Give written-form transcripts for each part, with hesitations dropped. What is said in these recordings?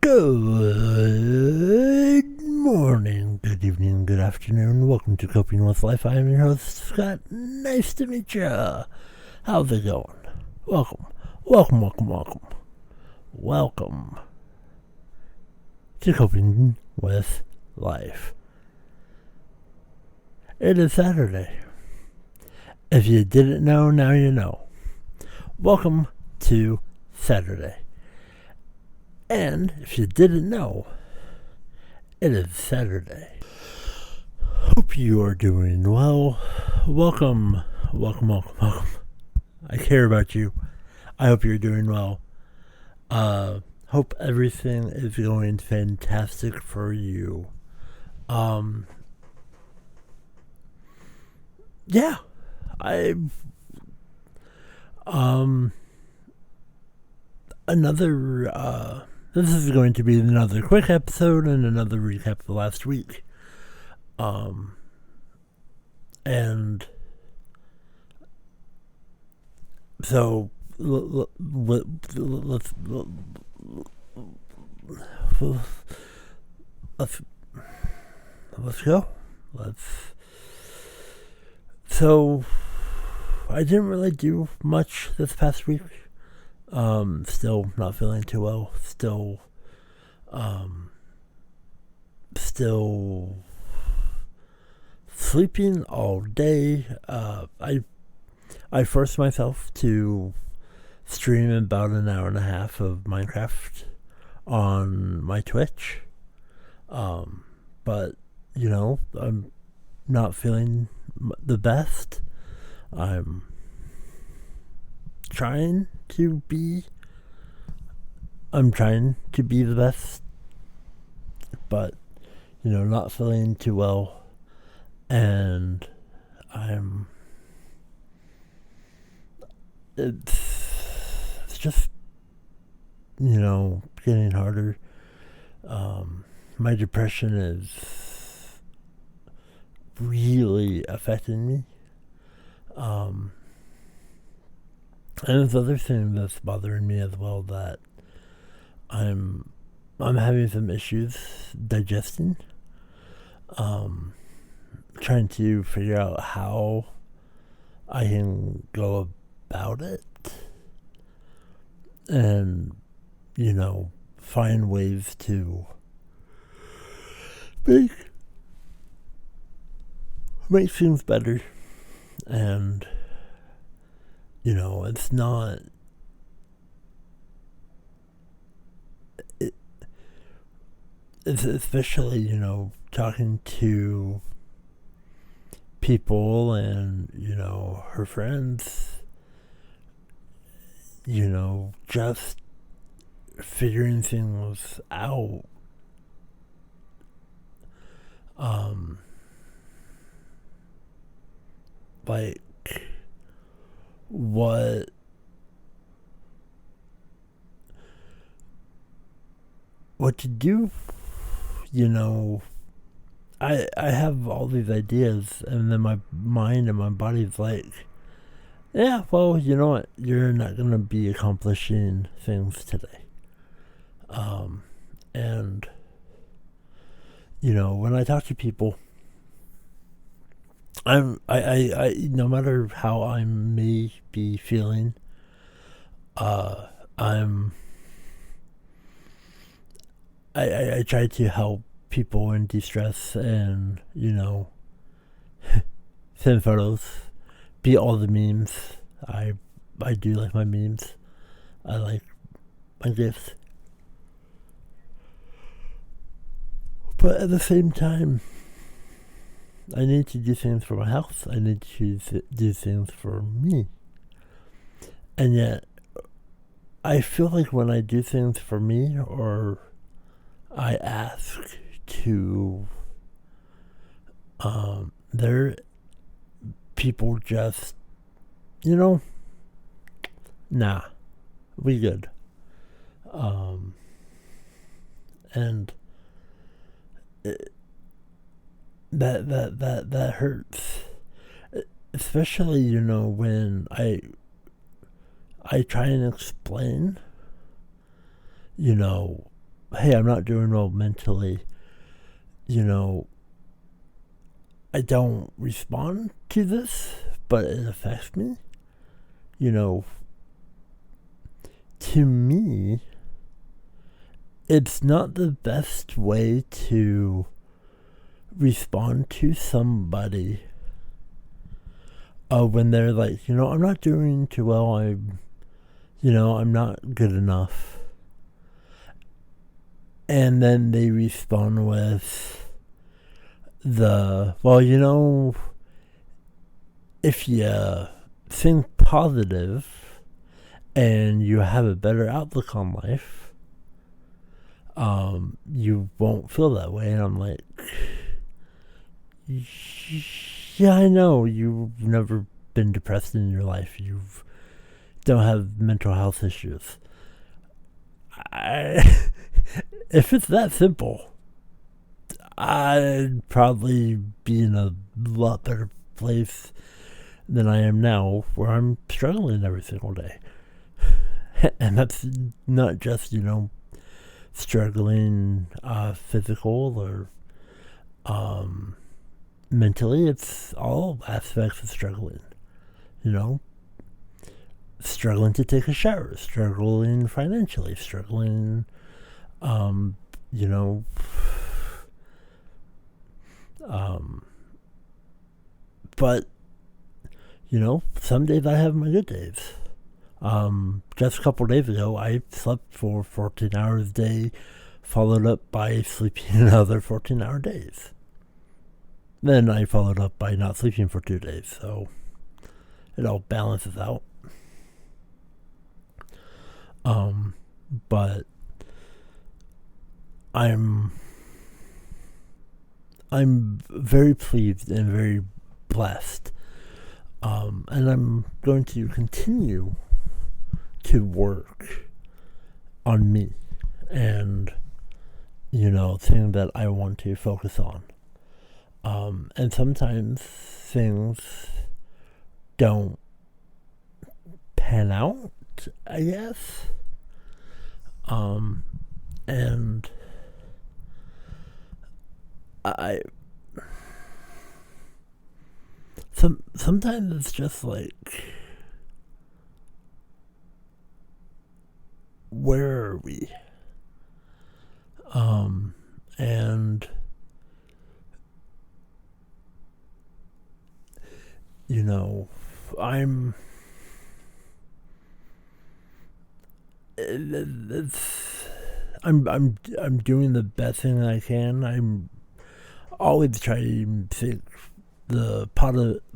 Good morning, good evening, good afternoon. Welcome to Coping with Life. I am your host, Scott. Nice to meet you. How's it going? Welcome to Coping with Life. It is Saturday. If you didn't know, now you know. Welcome to Saturday. And if you didn't know, it is Saturday. Hope you are doing well. Welcome. I care about you. I hope you're doing well. Hope everything is going fantastic for you. This is going to be another quick episode and another recap of last week. And so let's go. So I didn't really do much this past week. Still not feeling too well. Still sleeping all day. I forced myself to stream about an hour and a half of Minecraft on my Twitch. But, I'm not feeling the best. I'm trying to be the best, but not feeling too well, and it's just getting harder. My depression is really affecting me. And there's other thing that's bothering me as well, that I'm having some issues digesting. Trying to figure out how I can go about it, and find ways to make things better. And it's not. It's especially talking to people and her friends. Just figuring things out. Like what to do. I have all these ideas, and then my mind and my body's like, yeah, well, you know what, you're not going to be accomplishing things today. And when I talk to people, I no matter how I may be feeling, I try to help people in distress, and send photos, be all the memes. I do like my memes. I like my gifts, but at the same time, I need to do things for my health. I need to do things for me. And yet, I feel like when I do things for me, or I ask to, people just, nah, we good. And that hurts, especially when I try and explain hey, I'm not doing well mentally, you know, I don't respond to this, but it affects me, you know, to me, it's not the best way to respond to somebody when they're like, I'm not doing too well, I'm not good enough. And then they respond with if you think positive and you have a better outlook on life, you won't feel that way. And I'm like, yeah, I know you've never been depressed in your life. You don't have mental health issues. If it's that simple, I'd probably be in a lot better place than I am now, where I'm struggling every single day. And that's not just, struggling physical or mentally. It's all aspects of struggling, struggling to take a shower, struggling financially, struggling, but, some days I have my good days. Just a couple days ago, I slept for 14 hours a day, followed up by sleeping another 14-hour days. Then I followed up by not sleeping for 2 days, so it all balances out. But I'm very pleased and very blessed. And I'm going to continue to work on me and, things that I want to focus on. And sometimes things don't pan out, I guess. And sometimes it's just like, where are we? And I'm doing the best thing I can. I'm always trying to think the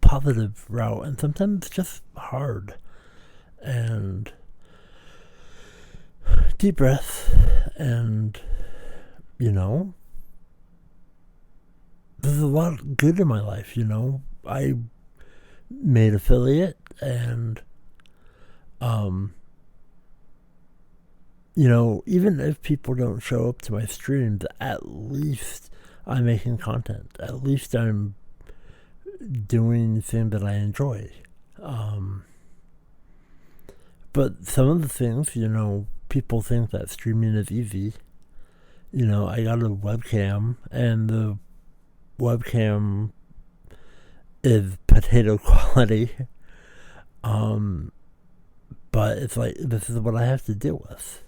positive route, and sometimes it's just hard. And deep breath, and there's a lot of good in my life. I made affiliate, and even if people don't show up to my streams, at least I'm making content. At least I'm doing things that I enjoy. But some of the things, people think that streaming is easy. I got a webcam, and the webcam is potato quality. But it's like, this is what I have to deal with.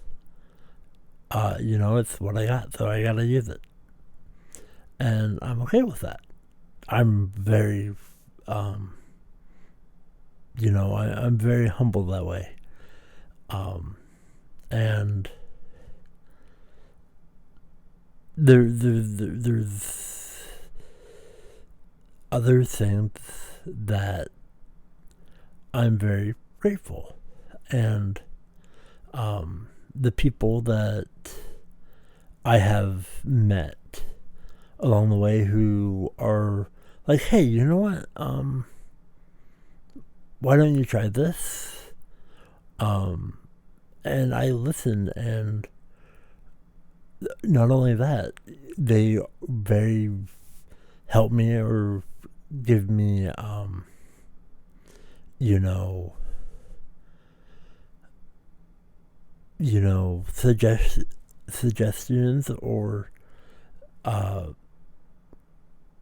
It's what I got, so I gotta use it. And I'm okay with that. I'm very, I'm very humble that way. And there's other things that I'm very grateful. And the people that I have met along the way who are like, hey, you know what? Why don't you try this? And I listen, and not only that, they very help me or give me, suggestions or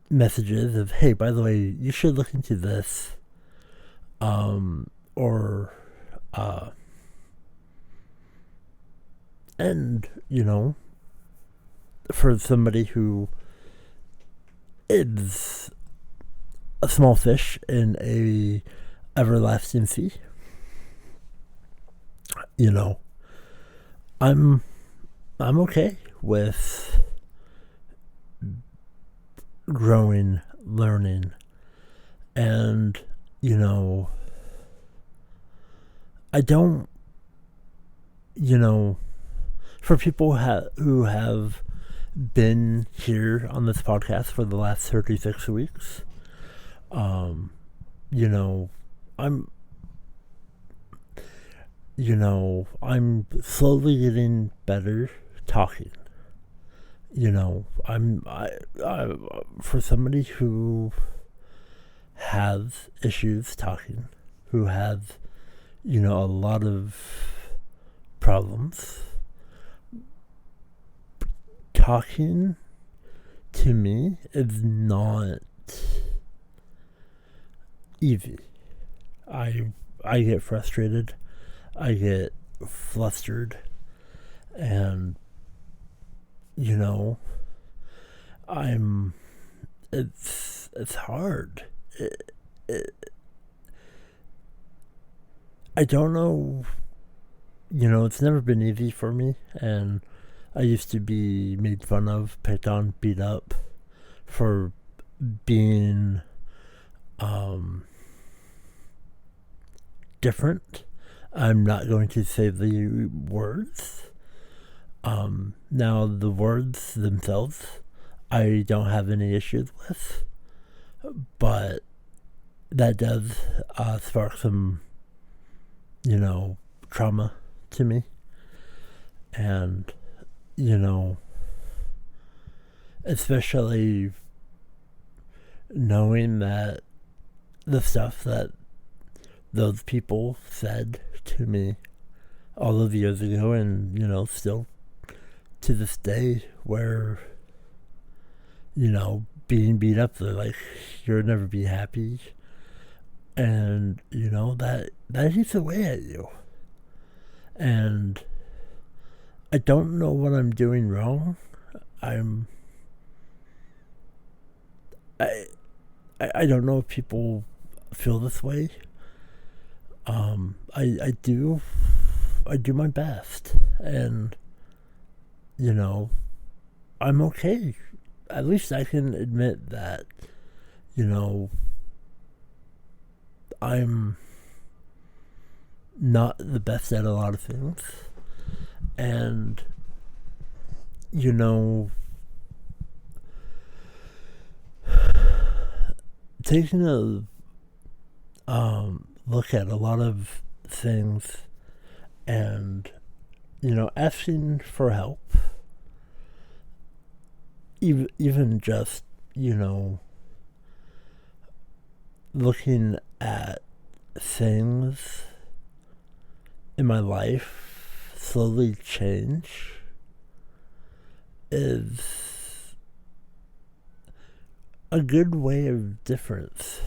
messages of, hey, by the way, you should look into this, or and for somebody who is a small fish in a everlasting sea, I'm okay with growing, learning, and I don't, for people who have been here on this podcast for the last 36 weeks, I'm slowly getting better talking. I for somebody who has issues talking, who has, a lot of problems, talking to me is not easy. I get frustrated, I get flustered, and it's hard. I don't know, it's never been easy for me, and I used to be made fun of, picked on, beat up for being different. I'm not going to say the words. Now, the words themselves, I don't have any issues with, but that does spark some, trauma to me. And, especially knowing that the stuff that those people said to me all those years ago, and, still to this day, where, being beat up, they're like, you'll never be happy. And, that eats away at you. And I don't know what I'm doing wrong. I don't know if people feel this way. I do my best, and I'm okay. At least I can admit that I'm not the best at a lot of things, and taking a look at a lot of things, and asking for help, even just looking at things in my life slowly change is a good way of difference.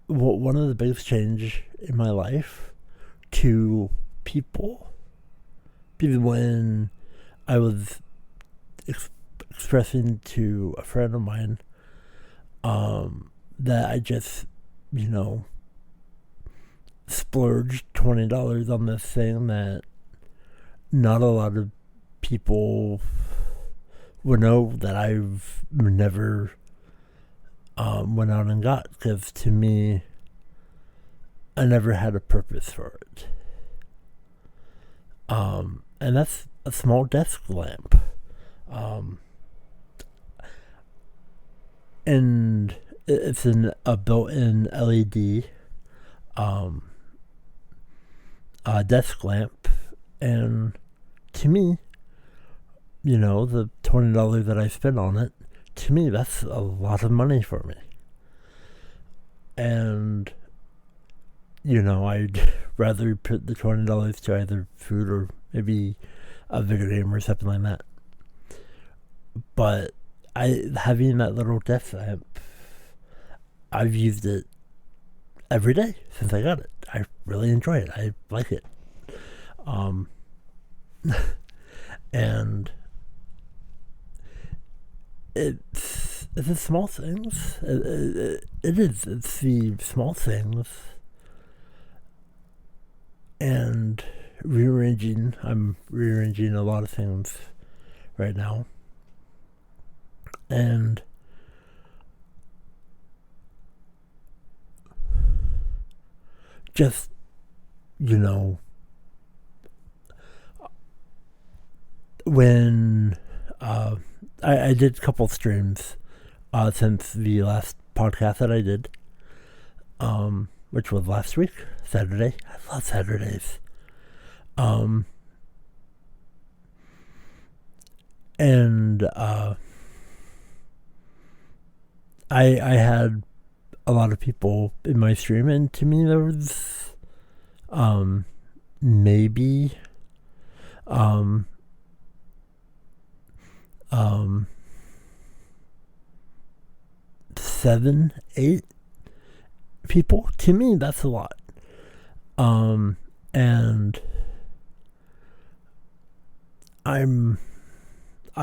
One of the biggest changes in my life to people, because when I was expressing to a friend of mine that I just splurged $20 on this thing that not a lot of people would know that I've never went out and got, because to me, I never had a purpose for it. And that's a small desk lamp. And it's a built-in LED desk lamp, and to me, the $20 that I spent on it, to me, that's a lot of money for me. And I'd rather put the $20 to either food or maybe a video game or something like that. But having that little desk lamp, I've used it every day since I got it. I really enjoy it. I like it. And it's the small things. It is. It's the small things. And rearranging. I'm rearranging a lot of things right now. And just, when I did a couple streams since the last podcast that I did, which was last week, Saturday. I love Saturdays. And I had a lot of people in my stream, and to me there was maybe 7, 8 people. To me, that's a lot. And I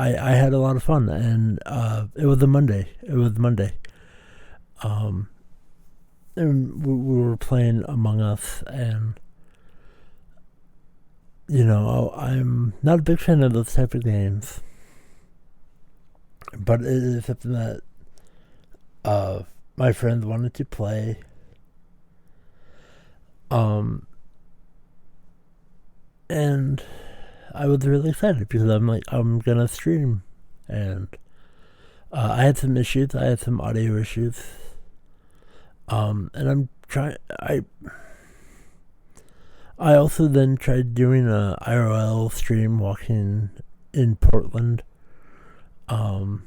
had a lot of fun, and it was a Monday. And we were playing Among Us, and I'm not a big fan of those type of games, but it is something that my friends wanted to play. And I was really excited because I'm gonna stream, and I had some issues. I had some audio issues, and I'm trying. I also then tried doing a IRL stream walking in Portland, and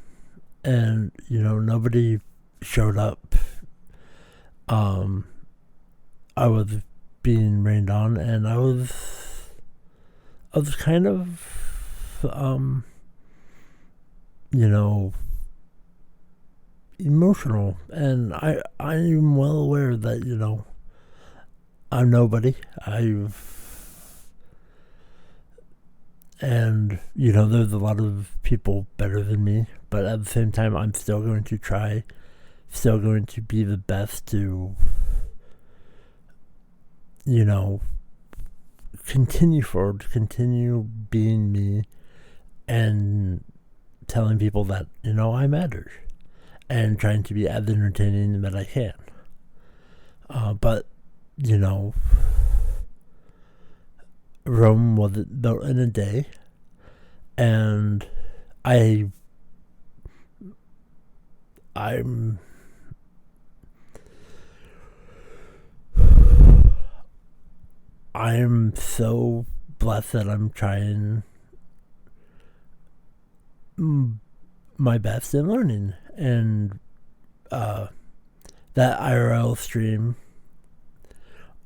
nobody showed up. I was being rained on, and I was kind of emotional, and I'm well aware that I'm nobody. There's a lot of people better than me, but at the same time, I'm still going to try, still going to be the best to, continue forward, continue being me, and telling people that, I matter, and trying to be as entertaining that I can. But, Rome wasn't built in a day, and I'm so blessed that I'm trying my best in learning, and that IRL stream,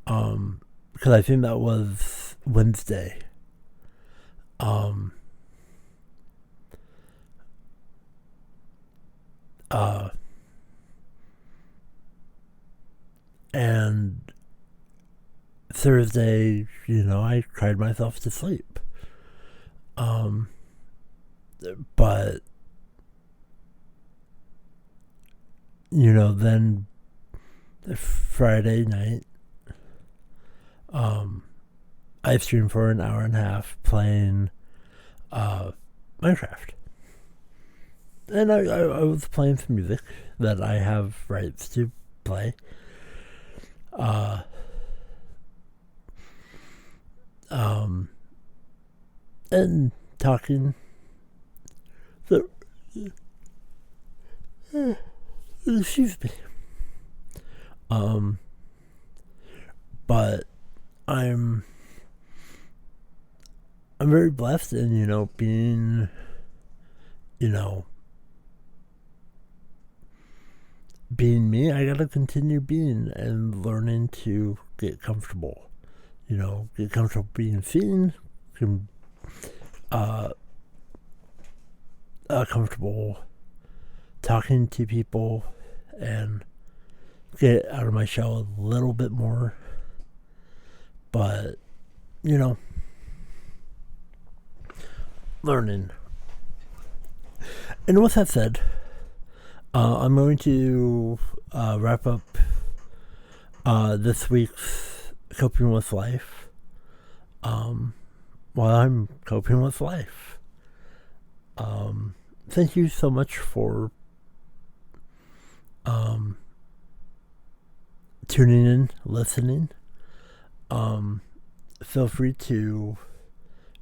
because I think that was Wednesday. And Thursday, I cried myself to sleep. But then Friday night, I streamed for an hour and a half playing Minecraft. And I was playing some music that I have rights to play. And talking. So, excuse me. But I'm very blessed in, being being me, I gotta continue being and learning to get comfortable. Get comfortable being seen, comfortable talking to people, and get out of my shell a little bit more. But, learning. And with that said, I'm going to wrap up this week's Coping with Life while I'm coping with life. Thank you so much for tuning in, listening. Feel free to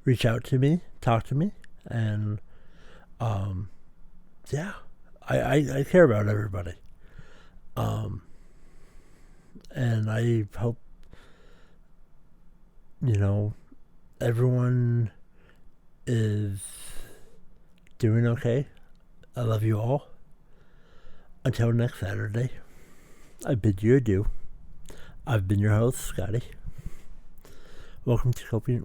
reach out to me, talk to me, and yeah, I care about everybody. And I hope, everyone is doing okay. I love you all. Until next Saturday, I bid you adieu. I've been your host, Scotty. Welcome to Coping.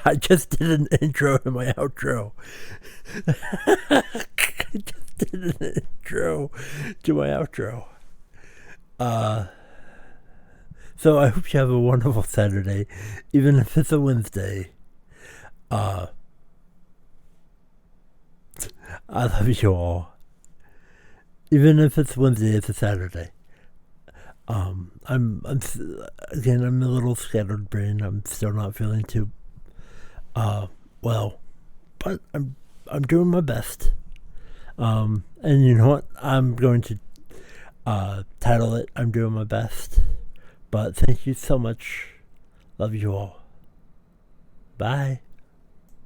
I just did an intro and my outro. I just did an intro to my outro. So I hope you have a wonderful Saturday, even if it's a Wednesday. I love you all. Even if it's Wednesday, it's a Saturday. I'm a little scattered brain. I'm still not feeling too well, but I'm doing my best. And you know what? I'm going to title it "I'm Doing My Best." But thank you so much. Love you all. Bye.